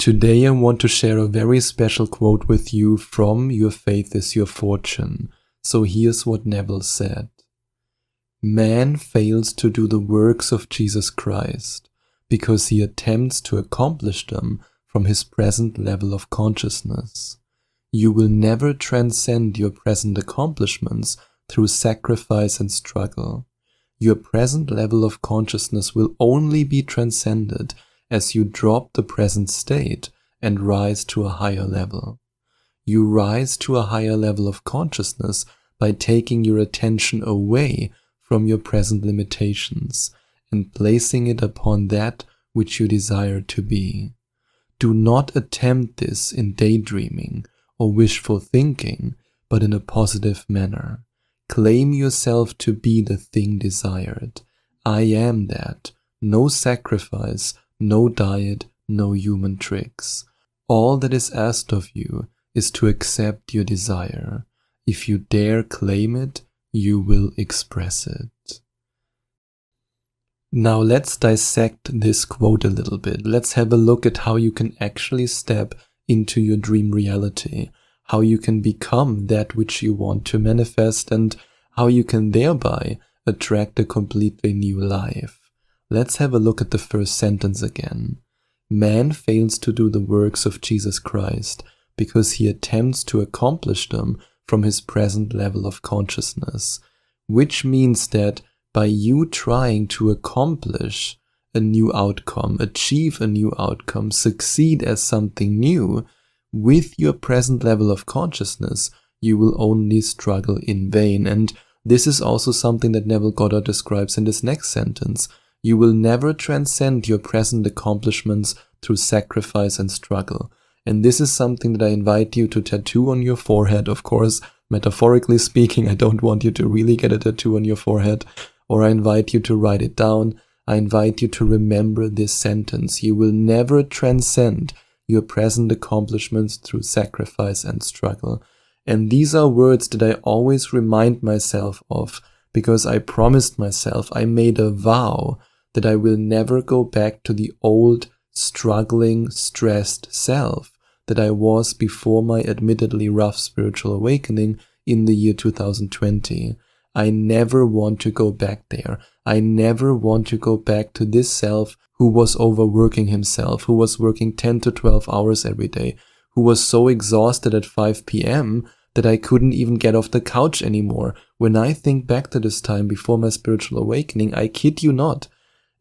Today I want to share a very special quote with you from Your Faith is Your Fortune. So here's what Neville said. Man fails to do the works of Jesus Christ because he attempts to accomplish them from his present level of consciousness. You will never transcend your present accomplishments through sacrifice and struggle. Your present level of consciousness will only be transcended as you drop the present state and rise to a higher level. You rise to a higher level of consciousness by taking your attention away from your present limitations and placing it upon that which you desire to be. Do not attempt this in daydreaming or wishful thinking, but in a positive manner. Claim yourself to be the thing desired. I am that. No sacrifice, no diet, no human tricks. All that is asked of you is to accept your desire. If you dare claim it, you will express it. Now let's dissect this quote a little bit. Let's have a look at how you can actually step into your dream reality, how you can become that which you want to manifest, and how you can thereby attract a completely new life. Let's have a look at the first sentence again. Man fails to do the works of Jesus Christ because he attempts to accomplish them from his present level of consciousness, which means that by you trying to accomplish a new outcome, achieve a new outcome, succeed as something new, with your present level of consciousness, you will only struggle in vain. And this is also something that Neville Goddard describes in this next sentence. You will never transcend your present accomplishments through sacrifice and struggle. And this is something that I invite you to tattoo on your forehead. Of course, metaphorically speaking, I don't want you to really get a tattoo on your forehead, or I invite you to write it down. I invite you to remember this sentence. You will never transcend your present accomplishments through sacrifice and struggle. And these are words that I always remind myself of, because I promised myself, I made a vow that I will never go back to the old, struggling, stressed self that I was before my admittedly rough spiritual awakening in the year 2020. I never want to go back there. I never want to go back to this self who was overworking himself, who was working 10 to 12 hours every day, who was so exhausted at 5 p.m. that I couldn't even get off the couch anymore. When I think back to this time before my spiritual awakening, I kid you not,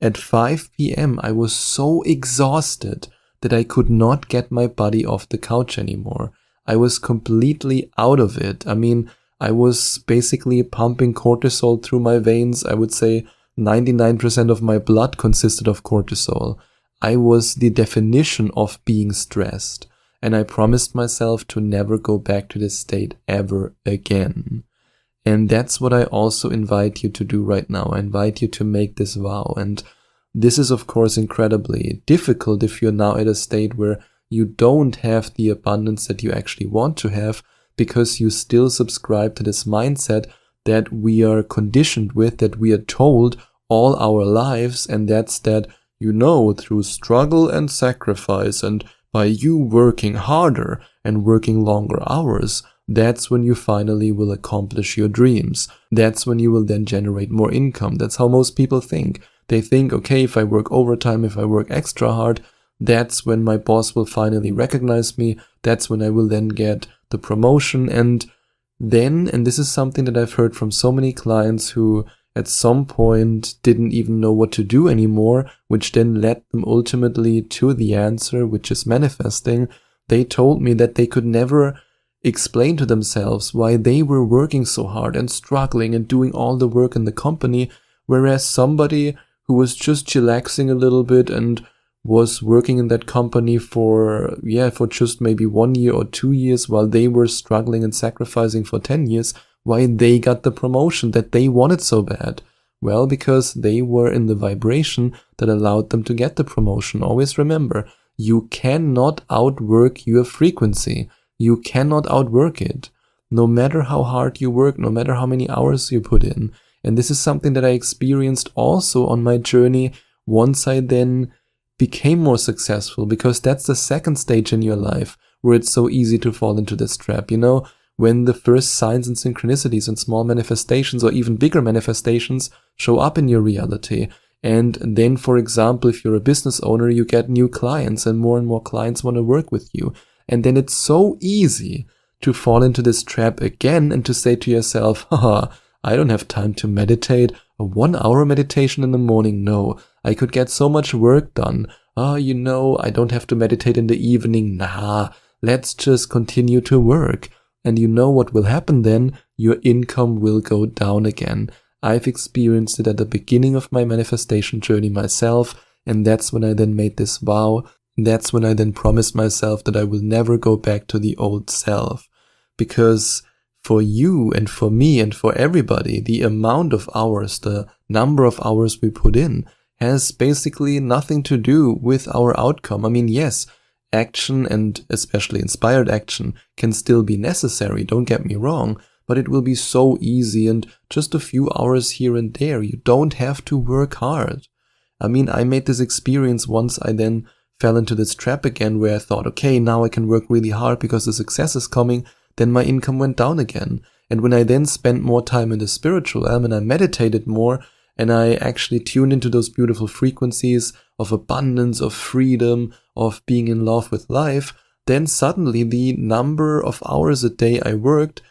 at 5 p.m. I was so exhausted that I could not get my body off the couch anymore. I was completely out of it. I mean, I was basically pumping cortisol through my veins. I would say 99% of my blood consisted of cortisol. I was the definition of being stressed. And I promised myself to never go back to this state ever again. And that's what I also invite you to do right now. I invite you to make this vow. And this is, of course, incredibly difficult if you're now at a state where you don't have the abundance that you actually want to have, because you still subscribe to this mindset that we are conditioned with, that we are told all our lives, and that's that, through struggle and sacrifice and by you working harder and working longer hours, that's when you finally will accomplish your dreams. That's when you will then generate more income. That's how most people think. They think, okay, if I work overtime, if I work extra hard, that's when my boss will finally recognize me. That's when I will then get the promotion. And then, and this is something that I've heard from so many clients who at some point didn't even know what to do anymore, which then led them ultimately to the answer, which is manifesting. They told me that they could never explain to themselves why they were working so hard and struggling and doing all the work in the company, whereas somebody who was just chillaxing a little bit and was working in that company for just maybe 1 year or 2 years while they were struggling and sacrificing for 10 years, why they got the promotion that they wanted so bad. Well, because they were in the vibration that allowed them to get the promotion. Always remember, you cannot outwork your frequency. You cannot outwork it. No matter how hard you work, no matter how many hours you put in. And this is something that I experienced also on my journey once I then became more successful, because that's the second stage in your life where it's so easy to fall into this trap. You know, when the first signs and synchronicities and small manifestations or even bigger manifestations show up in your reality. And then, for example, if you're a business owner, you get new clients and more clients want to work with you. And then it's so easy to fall into this trap again and to say to yourself, haha, I don't have time to meditate. A 1 hour meditation in the morning? No, I could get so much work done. You know, I don't have to meditate in the evening. Nah, let's just continue to work. And you know what will happen then? Your income will go down again. I've experienced it at the beginning of my manifestation journey myself, and that's when I then made this vow. That's when I then promised myself that I will never go back to the old self. Because for you and for me and for everybody, the amount of hours, the number of hours we put in has basically nothing to do with our outcome. I mean, yes, action, and especially inspired action, can still be necessary, don't get me wrong, but it will be so easy and just a few hours here and there. You don't have to work hard. I mean, I made this experience once. I then fell into this trap again where I thought, okay, now I can work really hard because the success is coming. Then my income went down again. And when I then spent more time in the spiritual realm and I meditated more and I actually tuned into those beautiful frequencies of abundance, of freedom, of being in love with life, then suddenly the number of hours a day I worked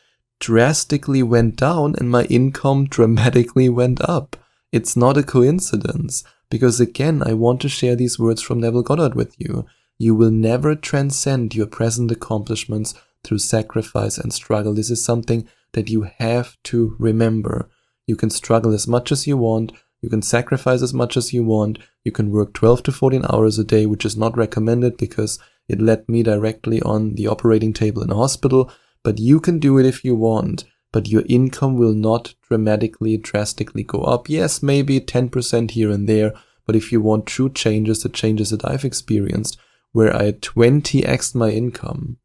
drastically went down and my income dramatically went up. It's not a coincidence, because again, I want to share these words from Neville Goddard with you. You will never transcend your present accomplishments through sacrifice and struggle. This is something that you have to remember. You can struggle as much as you want. You can sacrifice as much as you want. You can work 12 to 14 hours a day, which is not recommended because it led me directly on the operating table in a hospital. But you can do it if you want. But your income will not drastically go up. Yes, maybe 10% here and there. But if you want true changes, the changes that I've experienced, where I 20x'd my income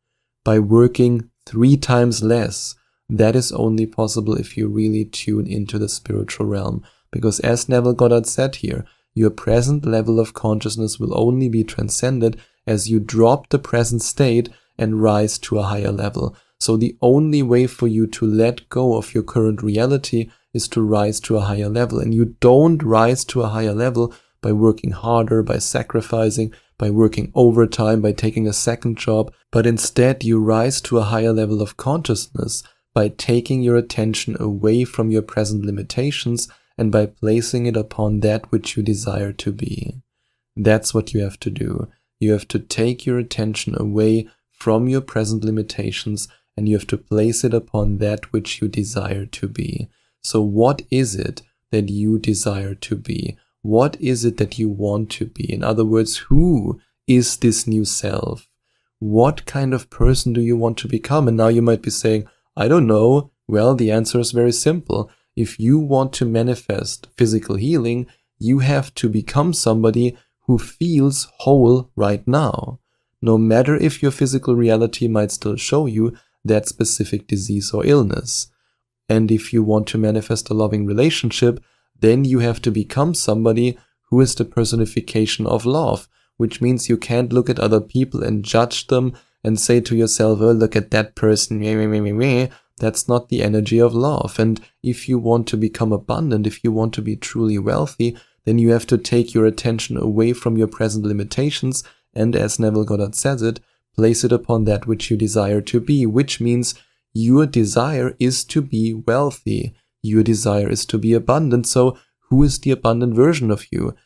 by working 3 times less, that is only possible if you really tune into the spiritual realm. Because as Neville Goddard said here, your present level of consciousness will only be transcended as you drop the present state and rise to a higher level. So the only way for you to let go of your current reality is to rise to a higher level. And you don't rise to a higher level by working harder, by sacrificing, by working overtime, by taking a second job, but instead you rise to a higher level of consciousness by taking your attention away from your present limitations and by placing it upon that which you desire to be. That's what you have to do. You have to take your attention away from your present limitations and you have to place it upon that which you desire to be. So what is it that you desire to be? What is it that you want to be? In other words, who is this new self? What kind of person do you want to become? And now you might be saying, I don't know. Well, the answer is very simple. If you want to manifest physical healing, you have to become somebody who feels whole right now. No matter if your physical reality might still show you that specific disease or illness. And if you want to manifest a loving relationship, then you have to become somebody who is the personification of love, which means you can't look at other people and judge them and say to yourself, oh, look at that person, that's not the energy of love. And if you want to become abundant, if you want to be truly wealthy, then you have to take your attention away from your present limitations and, as Neville Goddard says it, place it upon that which you desire to be, which means your desire is to be wealthy. Your desire is to be abundant. So who is the abundant version of you?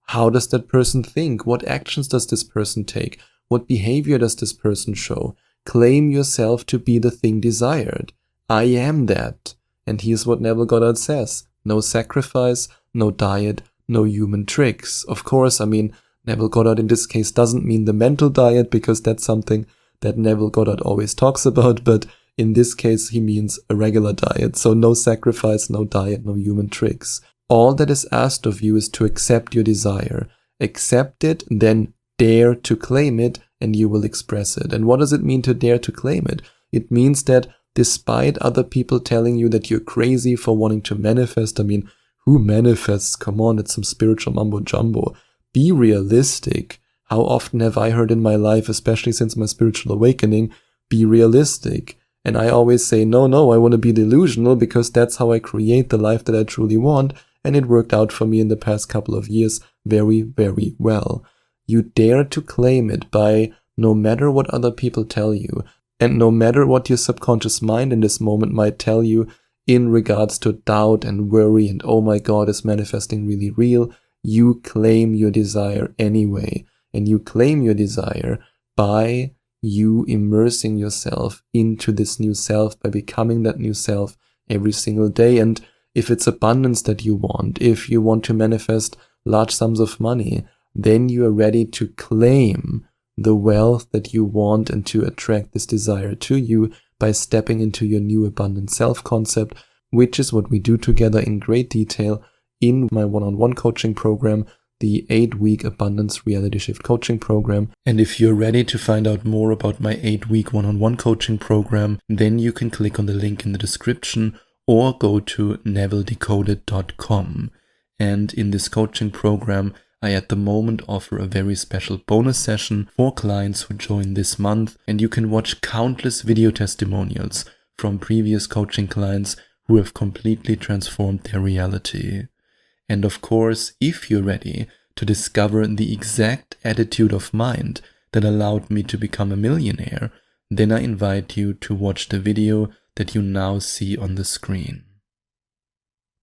How does that person think? What actions does this person take? What behavior does this person show? Claim yourself to be the thing desired. I am that. And here's what Neville Goddard says. No sacrifice, no diet, no human tricks. Of course, I mean, Neville Goddard in this case doesn't mean the mental diet because that's something that Neville Goddard always talks about, but in this case he means a regular diet. So no sacrifice, no diet, no human tricks. All that is asked of you is to accept your desire. Accept it, then dare to claim it, and you will express it. And what does it mean to dare to claim it? It means that despite other people telling you that you're crazy for wanting to manifest, I mean, who manifests? Come on, it's some spiritual mumbo jumbo. be realistic. How often have I heard in my life, especially since my spiritual awakening, be realistic? And I always say, no, I want to be delusional because that's how I create the life that I truly want. And it worked out for me in the past couple of years very, very well. You dare to claim it by no matter what other people tell you, and no matter what your subconscious mind in this moment might tell you in regards to doubt and worry and, oh my God, is manifesting really real? You claim your desire anyway. And you claim your desire by you immersing yourself into this new self, by becoming that new self every single day. And if it's abundance that you want, if you want to manifest large sums of money, then you are ready to claim the wealth that you want and to attract this desire to you by stepping into your new abundant self concept, which is what we do together in great detail in my one-on-one coaching program, the 8-week Abundance Reality Shift coaching program. And if you're ready to find out more about my 8-week one-on-one coaching program, then you can click on the link in the description or go to nevilledecoded.com. And in this coaching program, I at the moment offer a very special bonus session for clients who join this month, and you can watch countless video testimonials from previous coaching clients who have completely transformed their reality. And of course, if you're ready to discover the exact attitude of mind that allowed me to become a millionaire, then I invite you to watch the video that you now see on the screen.